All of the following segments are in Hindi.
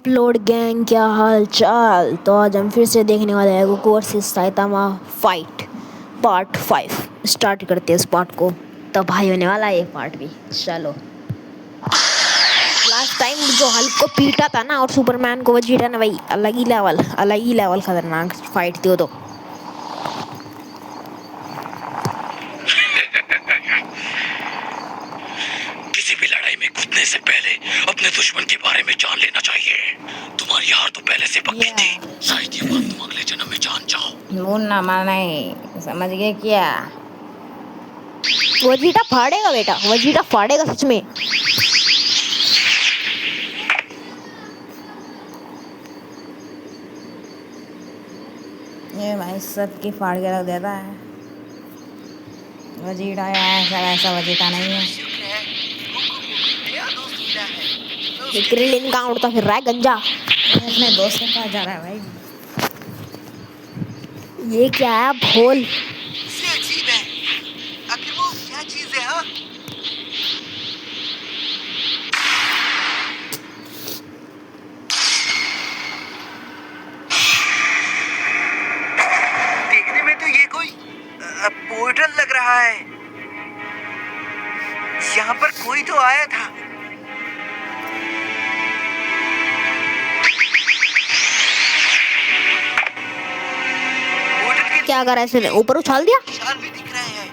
अपलोड गैंग, क्या हाल चाल। तो आज हम फिर से देखने वाले हैं Goku versus Saitama fight part 5। Start करते हैं इस पार्ट को। तो भाई होने वाला है ये पार्ट भी। चलो, लास्ट टाइम जो हल्क को पीटा था ना और सुपरमैन को वजीरा ने, भाई अलग ही लेवल खतरनाक फाइट थी वो तो। किसी भी लड़ाई में कूदने से पहले अपने दुश्मन के बारे में जान लेना चाहिए। तुम्हारी हार तो पहले से पक्की थी, शायद ये बात तुम अगले जन्म में जान जाओ। बोलना माना ही, समझ गए क्या? वजीरा फाड़ेगा बेटा, वजीरा फाड़ेगा सच में। ये भाई सबकी फाड़ के रख देता है। वजीरा ऐसा वैसा वजीरा नहीं है। क्रिलिन कहाँ उड़ता फिर रहा है गंजा। अपने दोस्त के पास जा रहा है भाई। ये क्या है भोल? इससे अजीब है, आखिर वो क्या चीज है? हाँ, देखने में तो ये कोई पोर्टल लग रहा है। यहाँ पर कोई तो आया था। क्या कर रहा है इसने? ऊपर उछाल दिया। निशान भी दिख रहे हैं।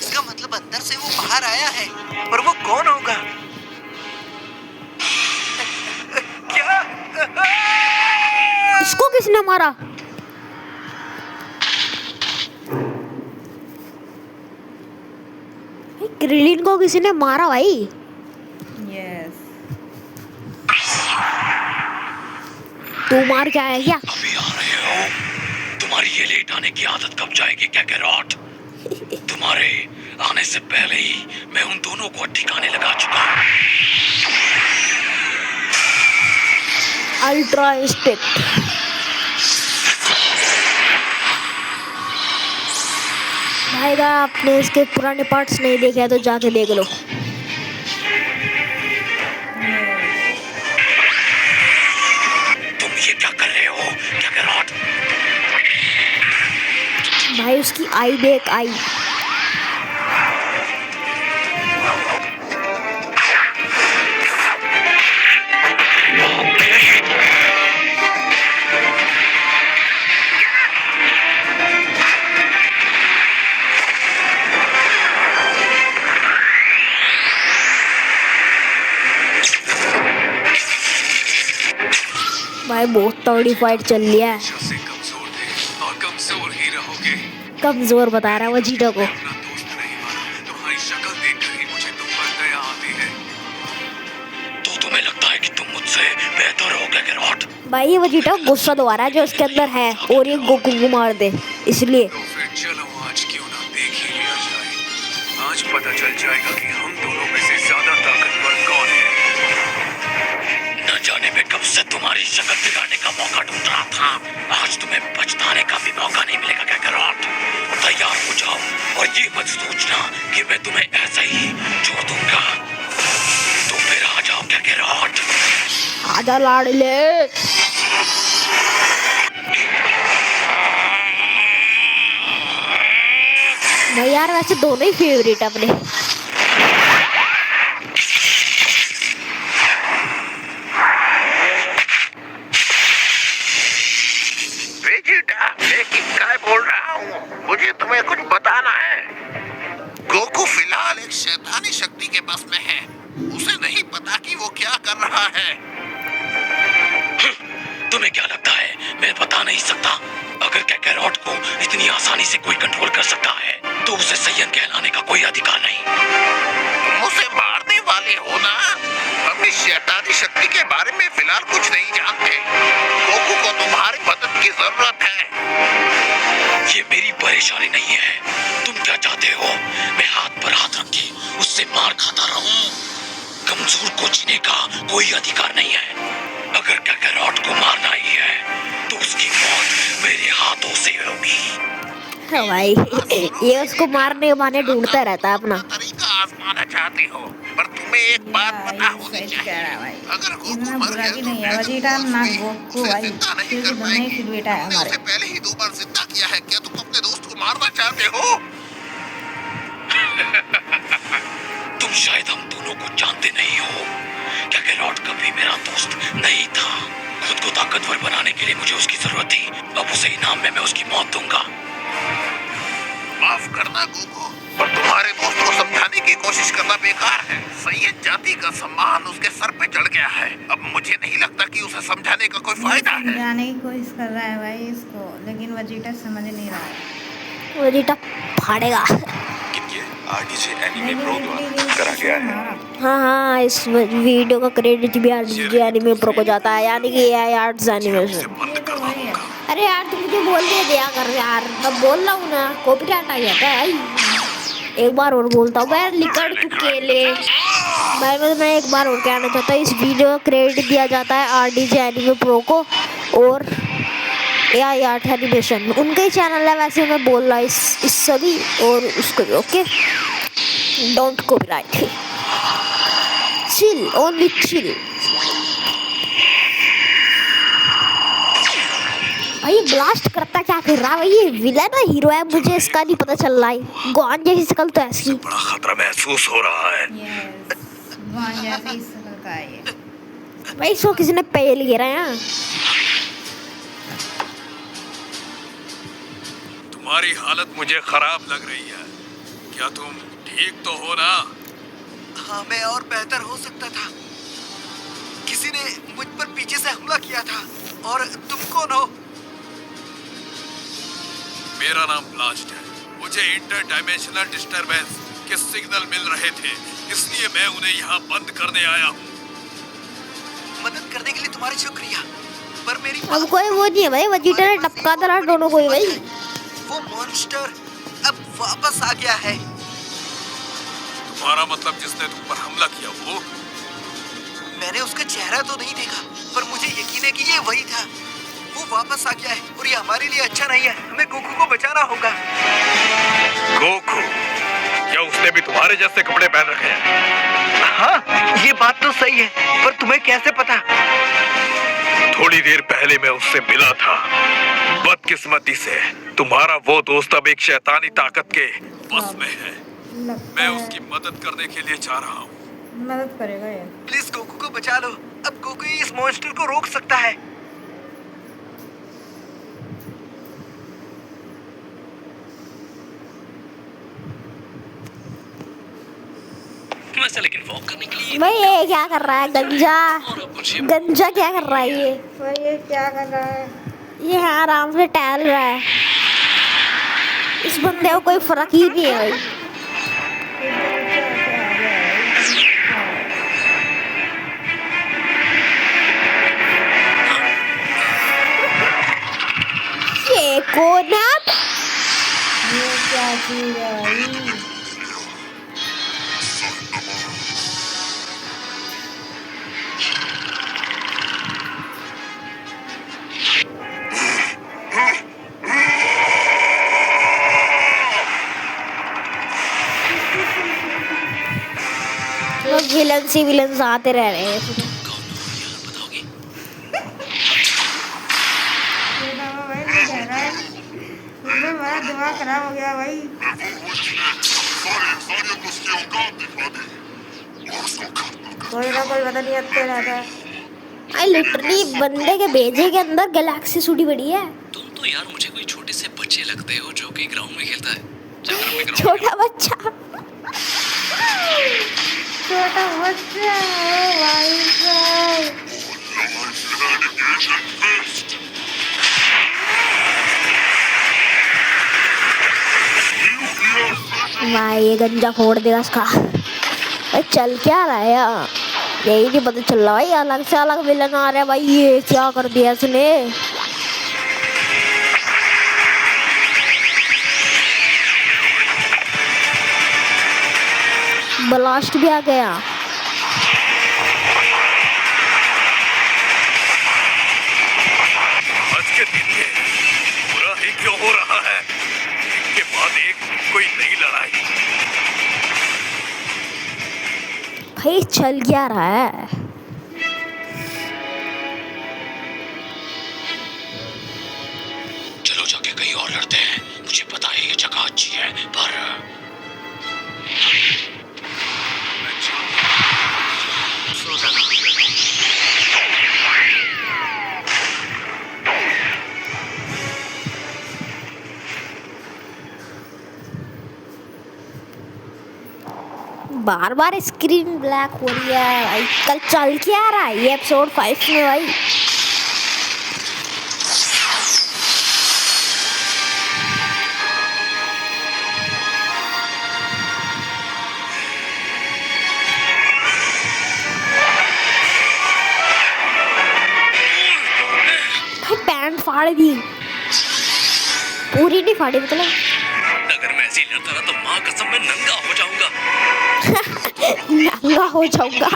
इसका मतलब अंदर से वो बाहर आया है, पर वो कौन होगा? क्या? इसको किसने मारा? क्रिलिन को किसी ने मारा भाई। यस। तू मार के आया क्या? अभी आ रहे हो? तुम्हारी ये लेट आने की आदत कब जाएगी कैकेरॉट? तुम्हारे आने से पहले ही मैं उन दोनों को ठिकाने लगा चुका हूँ। Ultra instinct. भाई का आपने इसके पुराने पार्ट्स नहीं देखे हैं तो जाके देख लो। तुम ये क्या कर रहे हो कैकेरॉट? भाई उसकी आई देख, आई। भाई बहुत तगड़ी फाइट चल रही है। से कमजोर थे और कमजोर ही रहोगे। कमजोर बता रहा है वजीरा को। अपना दोस्त नहीं माना, तुम्हारी शक्ल देखकर ही मुझे तुम पर दया आती है। तो तुम्हें लगता है कि तुम मुझसे बेहतर हो कैकेरॉट? भाई ये वजीरा गुस्सा दबा रहा है जो उसके अंदर है और ये गोकू को मार दे इसलिए। तो फिर चलो आज क्यों ना देख ही लिया जाए। आज पता चल जाएगा कि हम दोनों में से ज्यादा ताकतवर कौन है। न जाने मैं कब से तुम्हारी शक्ल बिगाड़ने का मौका ढूंढ रहा था। आज तुम्हें पछताने का भी मौका नहीं मिलेगा कैकेरॉट। तैयार हो जाओ और ये मत सोचना कि मैं तुम्हें ऐसा ही छोड़ दूंगा। तो फिर आ जाओ कैकेरॉट। आजा लाडले। भाई यार वैसे दोनों ही फेवरेट अपने। वेजिटा, मैं किसका बोल रहा हूँ? मुझे तुम्हें कुछ बताना है। गोकू फिलहाल एक शैतानी शक्ति के बस में है। उसे नहीं पता कि वो क्या कर रहा है। तुम्हें क्या लगता है मैं बता नहीं सकता? अगर कैकेरॉट को इतनी आसानी से कोई कंट्रोल कर सकता है तो उसे सैयन कहलाने का कोई अधिकार नहीं। तुम उसे मारने वाले हो ना? अपनी शैतानी शक्ति के बारे में फिलहाल कुछ नहीं जानते। गोकू को तुम्हारी मदद की जरूरत है। ये मेरी परेशानी नहीं है। तुम क्या चाहते हो? मैं हाथ पर हाथ रख के उससे मार खाता रहूं? कमजोर को जीने का कोई अधिकार नहीं है। अगर कैकेरॉट को मारना ही है तो उसकी मौत मेरे हाथों से होगी। हाँ भाई ये उसको मारने के बहाने ढूंढता रहता है अपना। तरीका आजमाना चाहती हो, पर तुम तुम्हें एक बात या, पता ये होनी सच कह रहा है चाहिए। भाई। अगर गोकू इतना मर बुरा गया भी तो नहीं है फिर वजीटा तुम ना उसे गोकू उसे भाई, जिंदा नहीं क्योंकि कर दोनों ही पाएगी। फिर बेटा है तुमने हमारे। उसे पहले ही 2 बार जिंदा किया है। क्या तुम अपने दोस्त को मारना चाहते हो? तुम शायद हम दोनों को जानते नहीं हो क्या गैलॉर्ड कभी मेरा दोस्त नहीं था। खुद को ताकतवर बनाने के लिए मुझे उसकी जरूरत थी। अब उसे इनाम में मैं उसकी मौत दूंगा। माफ करना गोकू, पर तुम्हारे दोस्त को समझाने की कोशिश करना बेकार है। सैयद जाति का सम्मान उसके सर पे चढ़ गया है। अब मुझे नहीं लगता कि उसे समझाने का कोई फायदा है। समझाने की कोशिश कर रहा है भाई इसको, लेकिन वजीटा समझ नहीं रहा है। वजीटा फाड़ेगा। आरडीजे नहीं, एनीमे प्रो नहीं, द्वारा करा गया है। मारा। हाँ, इस वीडियो का क्रेडिट भी आरडीजे एनीमे प्रो को जाता है, यानी कि ये आर्ट्स एनिमेशन। बंद ये तो करना वही है। होगा। अरे यार तुम मुझे बोल दिया कर यार, मैं बोल रहा हूँ ना, कॉपीराइट आ जाता है भाई। एक बार और बोलता हूँ मैं, लिकड़ तू केले। मैं एक बार और कहना चाहता हूँ, इस वीडियो का क्रेडिट दिया जाता है आरडीजे एनीमे प्रो को और या आर्ट एनिमेशन, उनका ही चैनल है। वैसे मैं बोल रहा इस सभी और उसको भी। Okay, don't copyright, chill, only chill. भाई ब्लास्ट करता क्या कर रहा है भाई? ये विलन है हीरो है, मुझे इसका नहीं पता चल रहा है। गोहान जैसी शकल तो ऐसी। बड़ा खतरा महसूस हो रहा है। यस, भगवान जैसे ही शक्ल का है ये। भाई इसको किसी ने पहल गिरा है। तुम्हारी हालत मुझे खराब लग रही है। क्या तुम ठीक तो हो ना? हाँ, मैं और बेहतर हो सकता था। किसी ने मुझ पर पीछे से हमला किया था। और तुम कौन हो? मेरा नाम ब्लास्ट है। मुझे इंटर डायमेंशनल डिस्टरबेंस के सिग्नल मिल रहे थे, इसलिए मैं उन्हें यहाँ बंद करने आया हूँ। मदद करने के लिए तुम्हारा शुक्रिया, पर मेरी अब कोई वो नहीं है भाई, वजीटा ने टपका दरा दोनों को ही भाई। वो मॉन्स्टर अब वापस आ गया है। तुम्हारा मतलब जिसने तुम पर हमला किया वो? मैंने उसका चेहरा तो नहीं देखा, पर मुझे यकीन है कि ये वही था। वो वापस आ गया है और ये हमारे लिए अच्छा नहीं है। हमें गोकू को बचाना होगा। गोकू? क्या उसने भी तुम्हारे जैसे कपड़े पहन रखे हैं? हाँ, ये बात तो सही है, पर तुम्हें कैसे पता? थोड़ी देर पहले मैं उससे मिला था। बदकिस्मती से तुम्हारा वो दोस्त अब एक शैतानी ताकत के बस में है। मैं उसकी मदद करने के लिए जा रहा हूँ। मदद करेगा ये। प्लीज गोकू को बचा लो। अब गोकू ही इस मॉन्स्टर को रोक सकता है। वैसे लेकिन वॉक करने के लिए भाई ये क्या कर रहा है? गंजा गंजा क्या कर रहा है ये? भाई ये क्या कर रहा है? ये आराम से टहल रहा है। इस बंदे को कोई फर्क ही नहीं है भाई। ये कौन है? ये क्या चीज है भाई? विलन आते रह रहे हैं। भाई ये कह रहा है मेरा दिमाग खराब हो गया भाई। कोई ना कोई पता नहीं हत्ते रहता है। आई लिटरली बंदे के भेजे के अंदर गैलेक्सी सूटी पड़ी है। तुम तो यार मुझे कोई छोटे से बच्चे लगते हो जो कि ग्राउंड में खेलता है। छोटा बच्चा छोटा बच्चा है भाई साहब। भाई ये गंजा फोड़ देगा इसका। भाई चल क्या रहा है यार? यही नहीं पता चल रहा भाई, अलग से अलग विलन आ रहा है भाई। ये क्या कर दिया इसने? ब्लास्ट भी आ गया। आज के दिन में बुरा ही क्यों हो रहा है? एक के बाद एक कोई नई लड़ाई। भाई चल क्या रहा है? चलो जाके कहीं और लड़ते हैं। मुझे पता है ये जगह अच्छी है, पर बार बार स्क्रीन ब्लैक हो रही है भाई। कल चल क्या रहा है ये एपिसोड 5 में भाई? पैंट फाड़ दी, पूरी नहीं फाड़ी मतलब। अगर मैं ऐसे ही लड़ता रहा तो माँ कसम मैं नंगा हो जाऊंगा। नंगा हो जाऊंगा।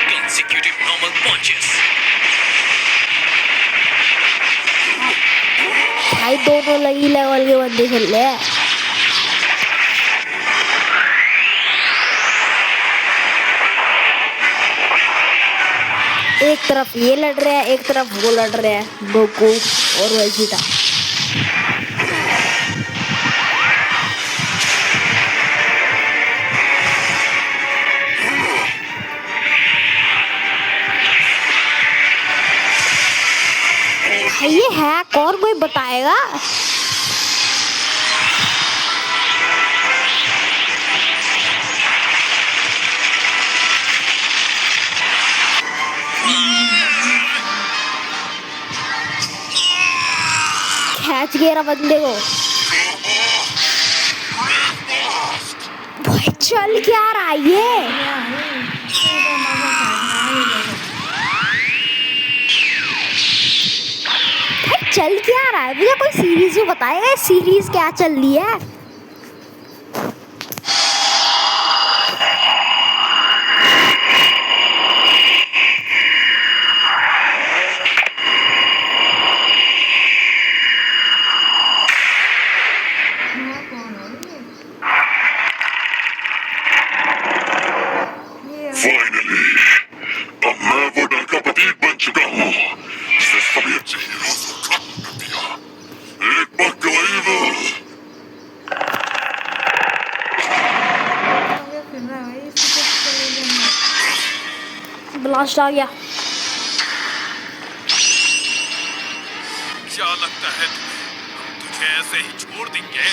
Consecutive normal punches. भाई दोनों लगी लेवल के बंदे खेल रहे हैं। एक तरफ ये लड़ रहे हैं, एक तरफ वो लड़ रहे हैं, गोकू और वेजिटा। ये है कौन, कोई बताएगा? खींच गया बंदे को। भाई चल क्या रहा है ये? भाई चल क्या रहा है? मुझे कोई सीरीज में बताएगा सीरीज क्या चल रही है? फाइनली अब मैं वो डर का प्रतीक बन चुका हूँ जिसे सभी अच्छे हीरोज को खत्म कर दिया। एक MacGyver। ब्लास्ट आ गया। क्या लगता है तुम्हें हम तुझे ऐसे ही छोड़ देंगे?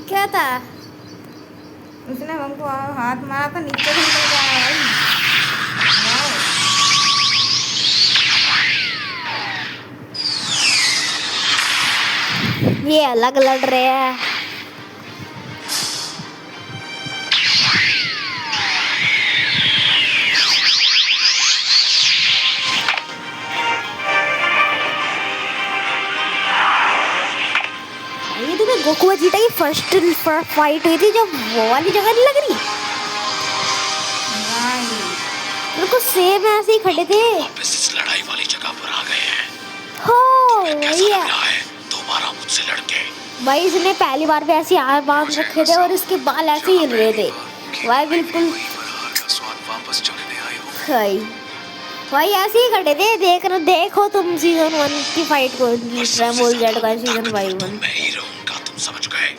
क्या था? उसने हमको हाथ मारा था, नीचे से निकल के आया भाई। ये अलग लड़ रहे हैं। ये तो गोकू वेजिटा की फर्स्ट फाइट हुई थी, जब वो वाली जगह नहीं लग रही? बिल्कुल सेम ऐसे ही खड़े थे। वापस इस लड़ाई वाली जगह पर आ गए हैं। हो कैसा वही लग है रहा है दोबारा मुझसे लड़के? भाई। इसने पहली बार भी ऐसे हाथ बांध रखे थे और इसके बाल ऐसे ही हिल रहे थे भाई, बिल्कुल स्वाद वापस चखने आए हो। भाई। भाई ऐसे ही खड़े थे। देखो तुम सीजन 1 की फाइट को, ड्रैगन जेड का सीजन 5 में। मैं ही रहूंगा, तुम समझ गए?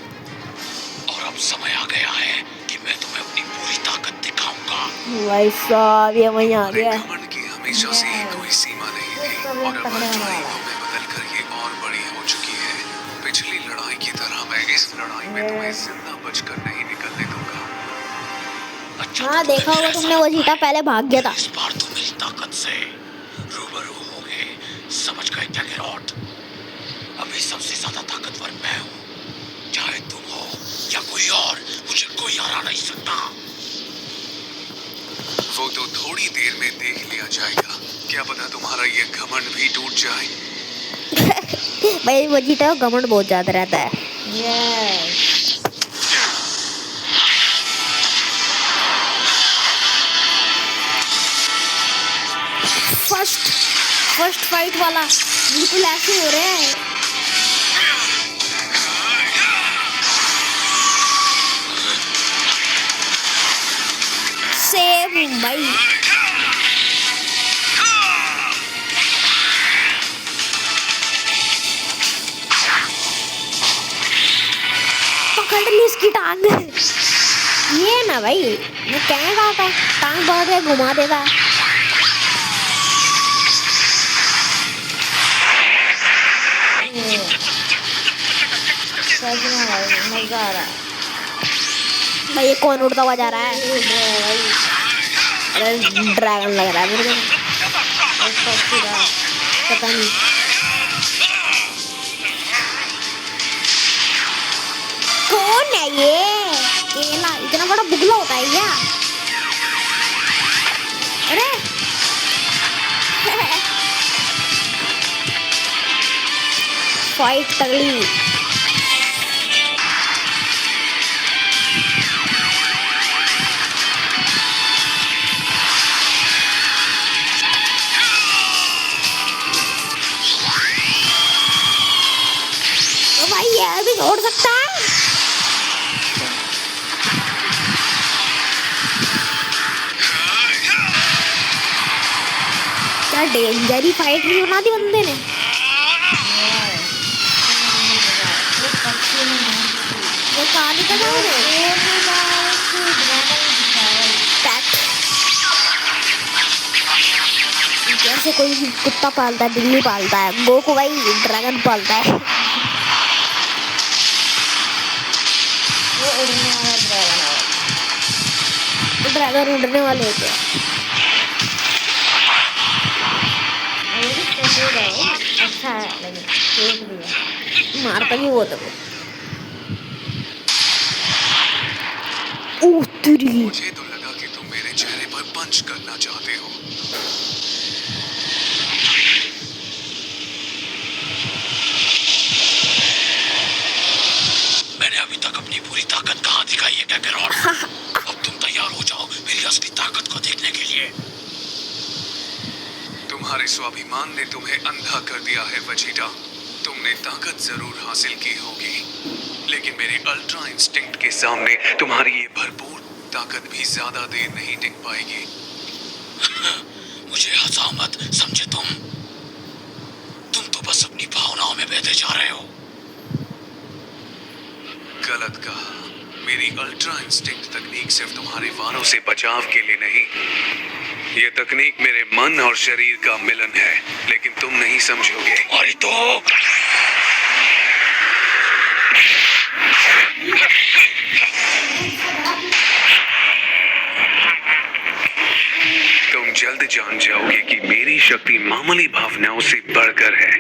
और अब समय आ गया है कि मैं तुम्हें अपनी पूरी ताकत दिखाऊंगा। भाई साहब ये वहीं आ गया। घमंड की हमेशा से ही कोई सीमा नहीं थी और अब हर लड़ाइयों में बदलकर ये और बड़ी हो चुकी है। पिछली लड़ाई की तरह मैं इस लड़ाई में तुम्हें जिंदा बचकर नहीं निकलने दूंगा। अच्छा हाँ देखा होगा तुमने, वो जीता पहले भाग गया था। इस बार तुम मेरी ताकत से रूबरू होगे, समझ गए क्या गिरौट? अभी सबसे ज्यादा ताकतवर मैं हूँ, चाहे तुम हो या कोई और, मुझे कोई हरा नहीं सकता। वो तो थोड़ी देर में देख लिया जाएगा, क्या पता तुम्हारा ये घमंड भी टूट जाए। भाई वो जीता घमंड बहुत ज्यादा रहता है। फर्स्ट फाइट वाला बिल्कुल ऐसे हो रहा है। सेम भाई। पकड़ ली इसकी टांग। ये ना भाई, मैं कहने कहा था टांग बहुत है, घुमा देता है। मजा आ रहा है भाई। ये कौन उड़ता हुआ जा रहा है? अरे ड्रैगन लग रहा है मेरे को, पता नहीं। कौन है ये? केला इतना बड़ा बुगला होता है क्या? अरे फाइट तगड़ी। तो भाई ये भी छोड़ सकता है। क्या डेंजरी फाइट भी बना दी बंदे ने। वो कहाँ निकल रहा है? जैसे कोई कुत्ता पालता है, बिल्ली पालता है, गोकू भाई ड्रैगन पालता है। वो उड़ने वाला ड्रैगन उड़ने वाले होते हैं। अच्छा है, लेकिन मारता भी वो तो। मुझे तो लगा कि तुम मेरे चेहरे पर पंच करना चाहते हो। मैंने अभी तक अपनी पूरी ताकत कहाँ दिखाई है काकारोट? अब तुम तैयार हो जाओ मेरी असली ताकत को देखने के लिए। तुम्हारे स्वाभिमान ने तुम्हें अंधा कर दिया है वेजिटा। तुमने ताकत जरूर हासिल की होगी, लेकिन मेरे अल्ट्रा इंस्टिंक्ट के सामने तुम्हारी ये भरपूर ताकत भी ज्यादा देर नहीं टिक पाएगी। मुझे हंसा मत, समझे तुम तो बस अपनी भावनाओं में बहते जा रहे हो। गलत कहा। मेरी अल्ट्रा इंस्टिंक्ट तकनीक सिर्फ तुम्हारे वारों से बचाव के लिए नहीं, ये तकनीक मेरे मन और शरीर का मिलन है, लेकिन तुम नहीं समझोगे। और तो तुम जल्द जान जाओगे कि मेरी शक्ति मामूली भावनाओं से बढ़कर है।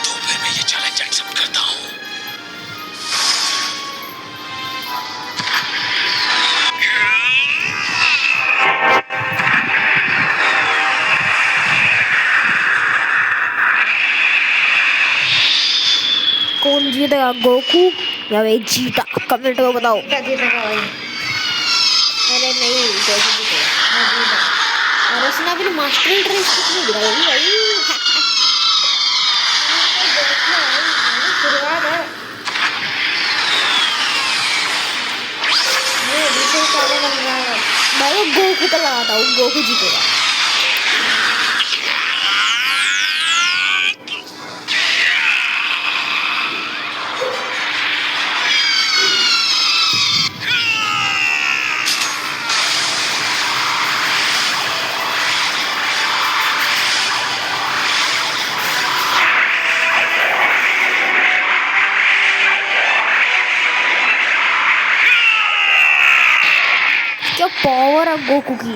तो फिर मैं ये चैलेंज एक्सेप्ट करता हूँ। कौन जीतेगा, गोकू या वेजिटा? कमेंट में बताओ। क्या जीतेगा भाई? अरे नहीं, गोकू जीतेगा। और उसने अपनी मास्टर ड्रेस कितनी गिराई भाई। शुरुआत है। ये बिल्कुल काले बन रहा है भाई गोकू तो लगाता हूँ, गोकू जीतेगा। क्या पावर है गोकू की।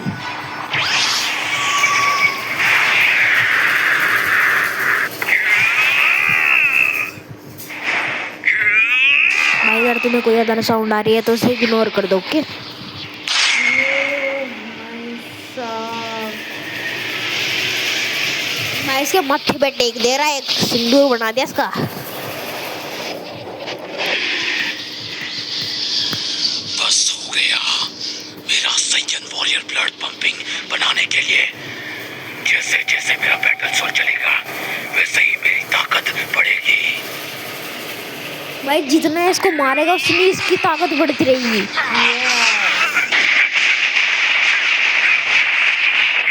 भाई अगर तुम्हें कोई अदर साउंड आ रही है तो उसे इग्नोर कर दो। ओके मैं इसके मत्थे पे टेक दे रहा है, एक सिंदूर बना दिया इसका। गया। मेरा सैयन वॉरियर ब्लड पंपिंग बनाने के लिए जैसे जैसे मेरा बैटल सोल चलेगा वैसे ही मेरी ताकत बढ़ेगी। भाई जितना इसको मारेगा उतनी इसकी ताकत बढ़ती रहेगी।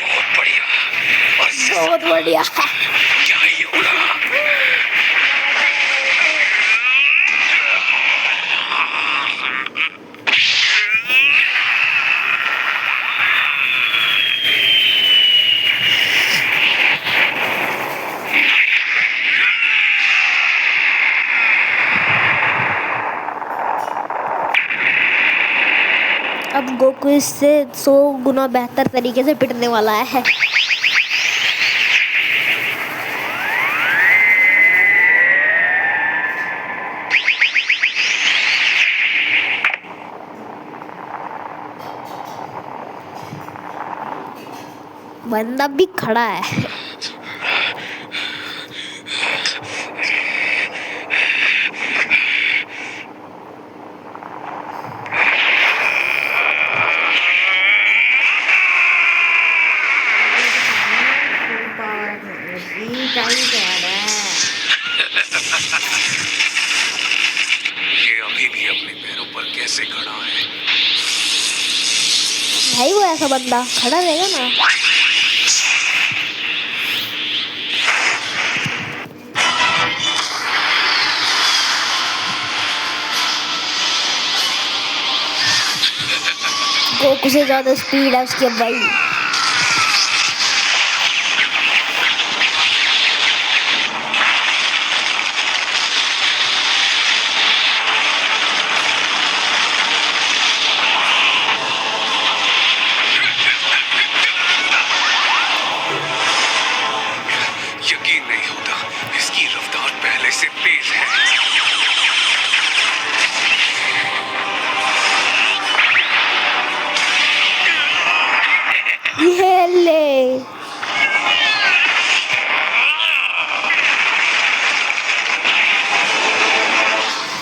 बहुत बढ़िया। और बहुत बढ़िया। क्या ही होगा? अब गोकू इससे 100 गुना बेहतर तरीके से पिटने वाला है। बंदा भी खड़ा है। ये अभी भी अपने पैरों पर कैसे खड़ा है? भाई वो ऐसा बंदा खड़ा रहेगा ना। गोकू से ज्यादा स्पीड है उसकी अब भाई। यकीन नहीं होता, इसकी रफ्तार पहले से तेज है। ये ले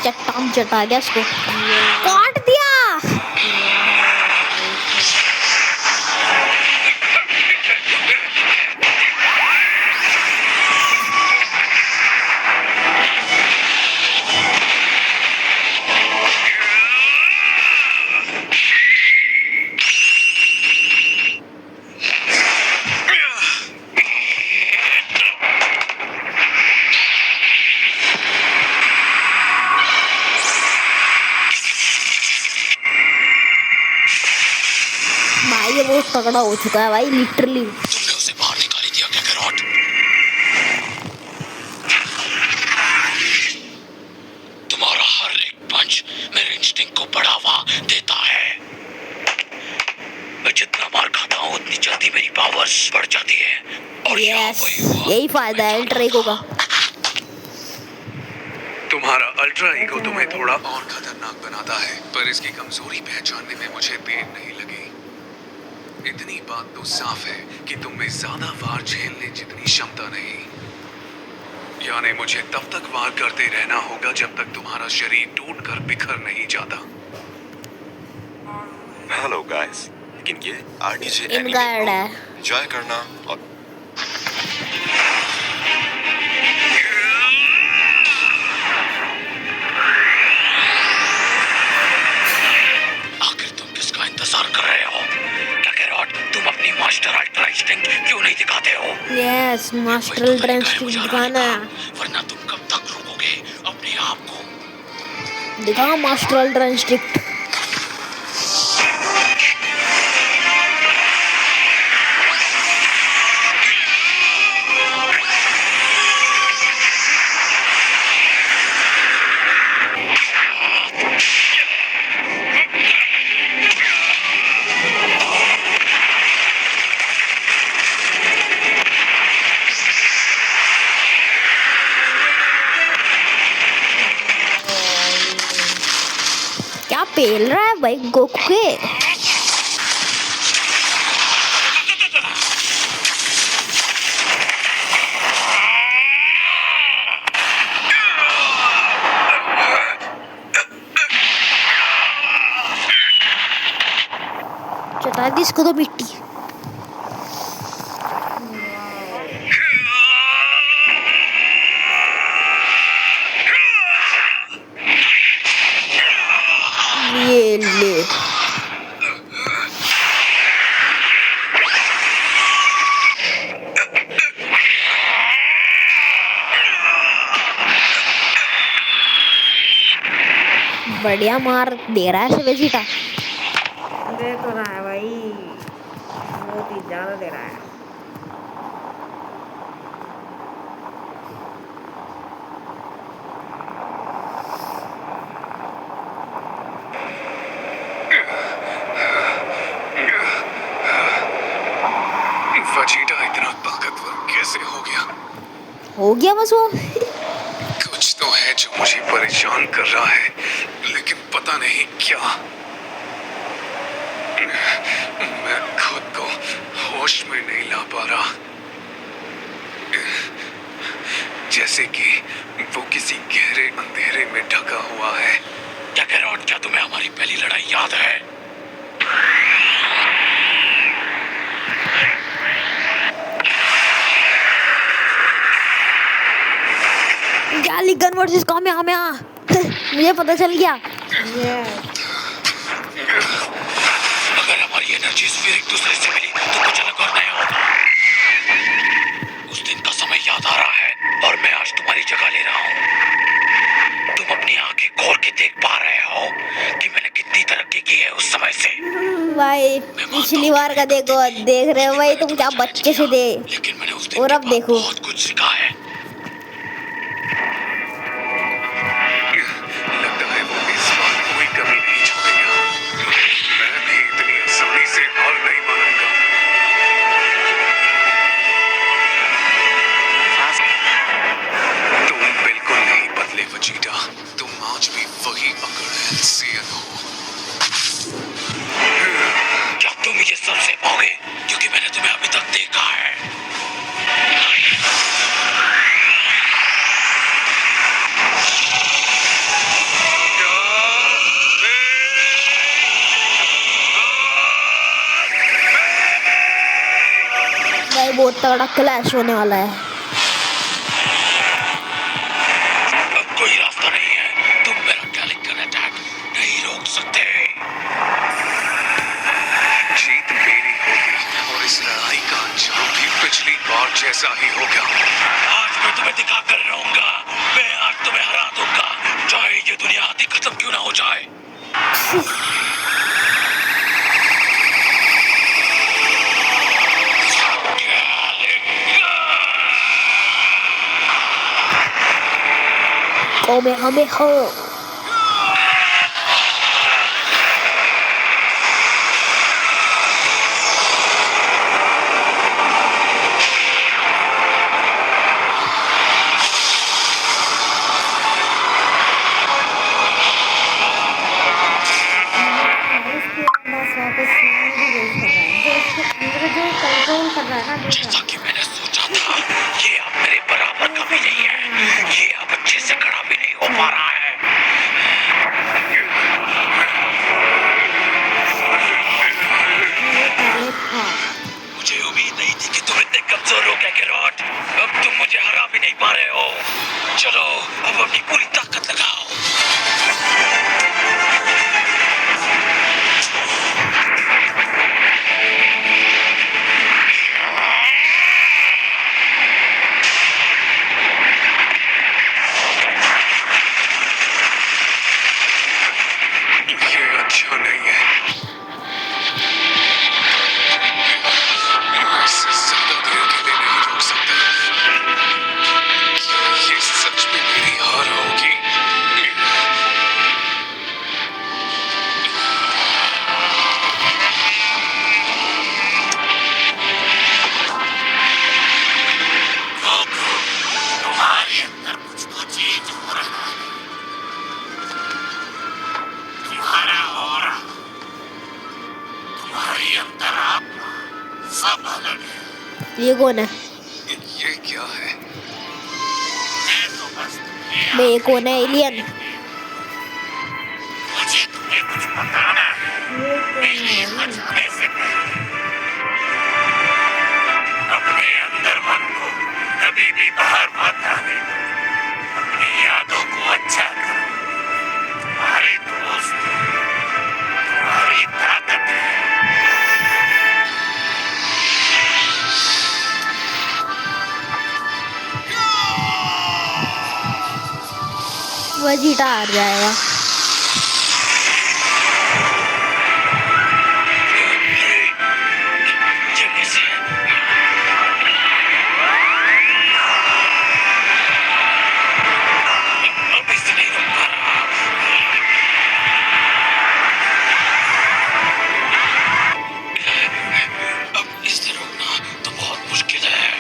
चट्टान चटा गया इसको, काट दिया। भाई ये बहुत तगड़ा हो चुका है भाई, लिटरली। तुमने उसे बाहर निकाल दिया क्या कैरोट? तुम्हारा हर एक पंच मेरे इंस्टिंक्ट को बढ़ावा देता है। मैं जितना मार खाता हूँ उतनी जल्दी मेरी पावर्स बढ़ जाती है। और यस, यही फायदा है अल्ट्रा ईगो का। तुम्हारा अल्ट्रा ईगो तुम्हें थोड़ा और खतरनाक बनाता है, पर इसकी कमजोरी पहचानने में मुझे देर नहीं लगी। इतनी बात तो साफ है कि तुम में ज्यादा वार झेलने जितनी क्षमता नहीं। यानी मुझे तब तक वार करते रहना होगा जब तक तुम्हारा शरीर टूटकर बिखर नहीं जाता। हेलो गाइस, लेकिन ये आरडीजे इनका ऐड है। एंजॉय करना और आखिर तुम किसका इंतजार कर रहे हो? क्या कैरोट, तुम अपनी मास्टर अल्ट्रा इंस्टिंक्ट क्यों नहीं दिखाते हो? यस, मास्टर अल्ट्रा इंस्टिंक्ट दिखाना है। वरना तुम कब तक रोकोगे अपने आप को? दिखाओ मास्टर अल्ट्रा इंस्टिंक्ट। क्या पेल रहा है भाई गोकू के? बता दी इसको तो मिट्टी। ये ले बढ़िया मार दे रहा है वेजिटा। दे तो रहा है भाई, बहुत ही ज्यादा दे रहा है। वेजिटा इतना ताकतवर कैसे हो गया? हो गया बस वो। कुछ तो है जो मुझे परेशान कर रहा है, लेकिन पता नहीं क्या। मैं खुद को होश में नहीं ला पा रहा, जैसे कि वो किसी गहरे अंधेरे में ढका हुआ है। क्या तुम्हें हमारी पहली लड़ाई याद है? गाली गन वर्सेस कामयाबिया। मुझे पता चल गया। अगर हमारी एनर्जीज फिर एक दूसरे से मिली तो कुछ अलग और नया होगा। उस दिन का समय याद आ रहा है और मैं आज तुम्हारी जगह ले रहा हूँ। तुम अपनी आंखें खोल के देख पा रहे हो कि मैंने कितनी तरक्की की है उस समय से। भाई पिछली बार का देख रहे हो भाई तुम क्या बच्चे से दे, लेकिन मैंने उस दिन और के अब बाद देखो। बहुत कुछ सीखा है। लगता है वो इस बार कोई कमी नहीं छोड़ेगा। मैं भी इतनी आसानी से हार नहीं मानूंगा। तुम बिल्कुल नहीं बदले वेजिटा, तुम आज भी वही अकड़ एल्सियन हो। क्या तुम ये सब सह पाओगे? क्योंकि मैंने तुम्हें अभी तक देखा है। भाई बहुत तगड़ा क्लैश होने वाला है। अब कोई रास्ता नहीं है, तुम मेरा गैलिकन अटैक नहीं रोक सकते। जीत मेरी होगी और इस लड़ाई का अंजाम भी पिछली बार जैसा ही होगा। आज मैं तुम्हें दिखा कर रहूंगा। मैं आज तुम्हें हरा दूंगा, चाहे ये दुनिया आधी खत्म क्यों ना हो जाए। कामयाबिया। कंट्रोल कर रहा है ना दूसरा। जैसा कि मैंने सोचा था, ये अब मेरे बराबर का भी नहीं है। ये अब अच्छे से खड़ा भी नहीं हो पा रहा है। मुझे उम्मीद नहीं थी कि तुम इतने कमजोर हो कैकेरॉट। अब तुम मुझे हरा भी नहीं पा रहे हो। चलो अब अपनी पूरी ताकत लगाओ। ये अच्छा नहीं है। मैं इसे ज्यादा देर के लिए नहीं रोक सकता। क्या ये सच में मेरी हार होगी? तुम्हारे अंदर कुछ तो चेंज हो रहा है। तुम्हारा और तुम्हारी अंतरात्मा सब अलग है। ये कौन है? ये क्या है? मैं तो बस तुम्हें बे ये कौन है? एलियन। मुझे तुम्हें कुछ बताना है। ये बचाने से पहले अपने अंदर मन को कभी भी बाहर मत आने दो। अपनी यादों को अच्छा करो। तुम्हारे दोस्त तुम्हारी ताकत है। वेजिटा हार जाएगा। जल्दी से अब इससे नहीं रुक पा रहा। अब इससे रोकना तो बहुत मुश्किल है।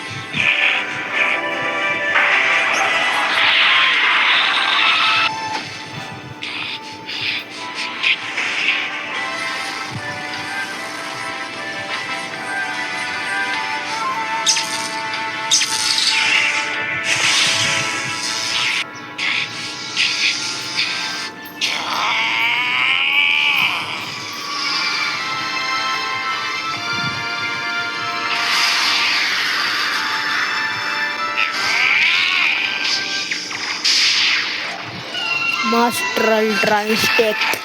Master ultra इंस्टेक्ट।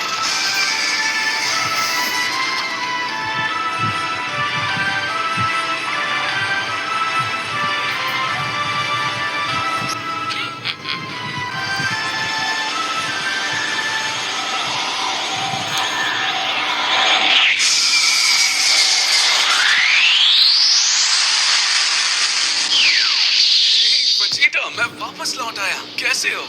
वेजिटा, मैं वापस लौट आया। कैसे हो?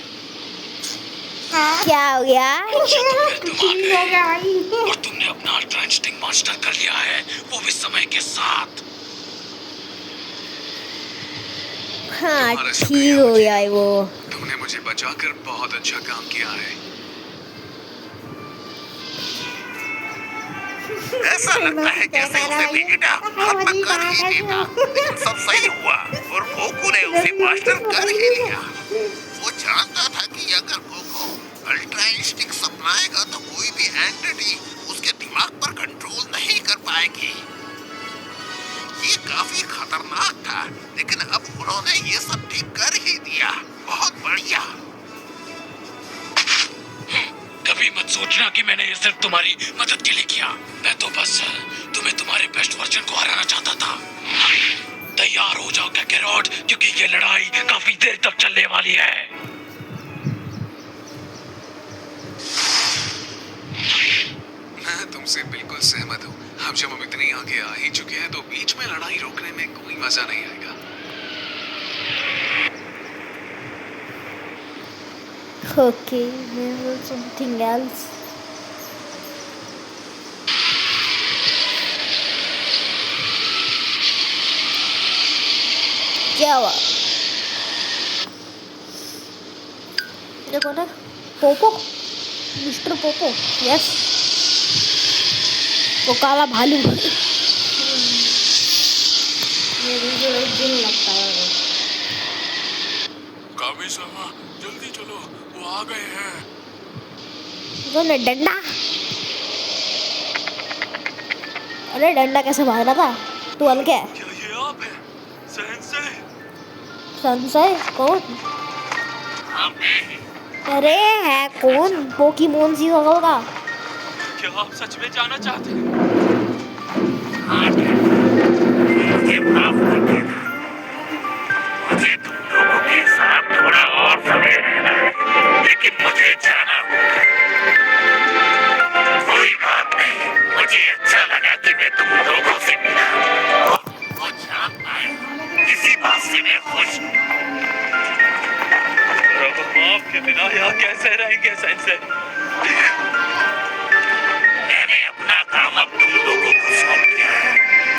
क्या हो गया? ठीक हो गया भाई। और तुमने अपना अल्ट्रा इंस्टिंक्ट मास्टर कर लिया है, वो भी समय के साथ। हाँ ठीक हो गया है वो। तुमने मुझे बचाकर बहुत अच्छा काम किया है। ऐसा लगता है जैसे उसे वेजिटा खत्म कर ही देता, लेकिन सब सही हुआ और गोकू ने उसे मास्टर कर ही लिया। वो जानता था कि अगर गोकू अल्ट्रा इंस्टिंक्ट अपनाएगा तो कोई भी एंटिटी उसके दिमाग पर कंट्रोल नहीं कर पाएगी। ये काफी खतरनाक था, लेकिन अब उन्होंने ये सब ठीक कर ही दिया। बहुत बढ़िया। कभी मत सोचना कि मैंने ये सिर्फ तुम्हारी मदद के लिए किया। मैं तो बस तुम्हें तुम्हारे बेस्ट वर्जन को हराना चाहता था। तैयार हो जाओ काकारोट, क्योंकि ये लड़ाई काफी देर तक चलने वाली है। मैं तुमसे बिल्कुल सहमत हूँ। अब जब हम इतनी आगे आ ही चुके हैं तो बीच में लड़ाई रोकने में कोई मजा नहीं आएगा। Okay, this is something else. क्या हुआ? देखो ना, पोपो, मिस्टर पोपो, यस, वो काला भालू। ये वीडियो एक दिन लगता है। कामी-sama, जल्दी चलो, वो आ गए हैं। तूने डंडा, अरे डंडा कैसे मार रहा था? तू हल्के है? क्या ये आप हैं? सेंसेई? संशय कौन? अरे है कौन? पोकीमोन सी होगा। क्या आप सच में जाना चाहते हैं? मुझे माफ कर देना। मुझे तुम लोगों के साथ थोड़ा और समय रहना है, लेकिन मुझे जाना होगा। कोई बात नहीं, मुझे अच्छा लगा कि मैं तुम लोगों से मिला। वो जान पाए, इसी बात से मैं खुश हूँ। माफ के बिना यहाँ कैसे रहेंगे सेंसेई? मैंने अपना काम अब तुम लोगों को सौंप दिया है।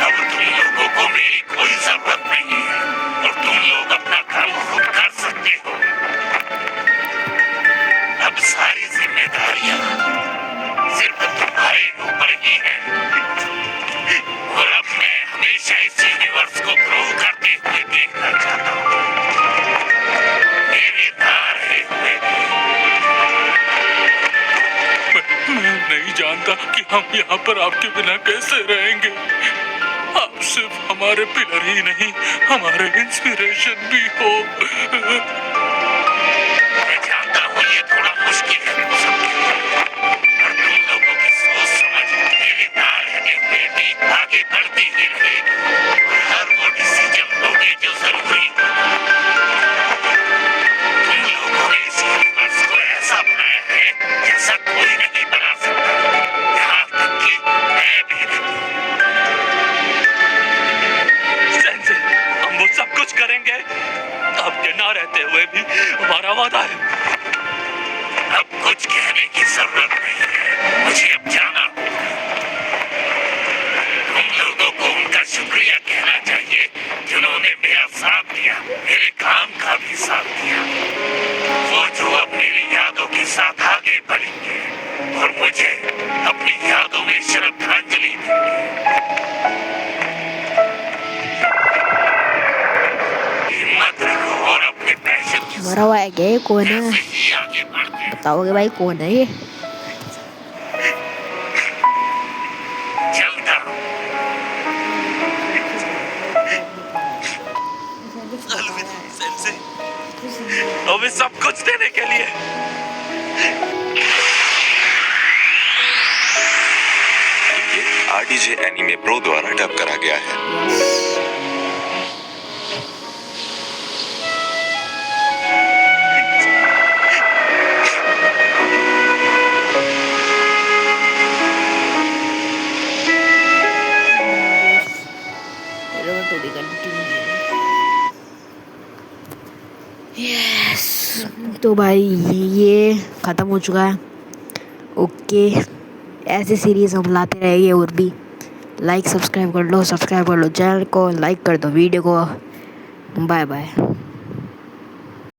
अब तुम लोगों को मेरी कोई जरूरत नहीं है और तुम लोग अपना काम खुद कर सकते हो। अब सारी जिम्मेदारियां सिर्फ तुम्हारे ऊपर ही हैं। और अब मैं हमेशा इस यूनिवर्स को ग्रो करते हुए देखना चाहता हूँ। मेरे दार है हुए मैं नहीं जानता कि हम यहाँ पर आपके बिना कैसे रहेंगे। आप सिर्फ हमारे पिलर ही नहीं, हमारे इंस्पिरेशन भी हो। मैं जानता हूँ ये थोड़ा मुश्किल है सबके लिए, पर तुम लोगों की सोच समझ मेरे ना रहने हुए भी आगे बढ़ती ही रहेगी। और हर वो डिसीजन लोगे जो जरूरी होगा। तुम लोगों ने इस यूनिवर्स को ऐसा बनाया है जैसा कोई नहीं बना सकता, यहाँ तक कि मैं भी नहीं। सेंसे, हम वो सब कुछ करेंगे आपके ना रहते हुए भी, हमारा वादा है। अब कुछ कहने की जरूरत नहीं है, मुझे अब जाना होगा। तुम लोगों को उनका शुक्रिया कहना चाहिए जिन्होंने मेरा साथ दिया, मेरे काम का भी साथ दिया। वो जो अब मेरी यादों के साथ आगे बढ़ेंगे और मुझे अपनी यादों में श्रद्धांजलि देंगे। हिम्मत रखो और अपने पैशन के मरा हुआ है क्या ये? कौन है? साथ ही आगे बढ़ते हैं। बताओगे भाई कौन है ये? चलता हूँ। अलविदा सेंसे, अब इस सब कुछ देने के लिए। ये RDJ एनीमे प्रो द्वारा डब करा गया है। यस, तो भाई ये ख़त्म हो चुका है। ओके, ऐसे सीरीज़ हम लाते रहेंगे और भी। सब्सक्राइब कर लो चैनल को, लाइक कर दो वीडियो को। Bye bye.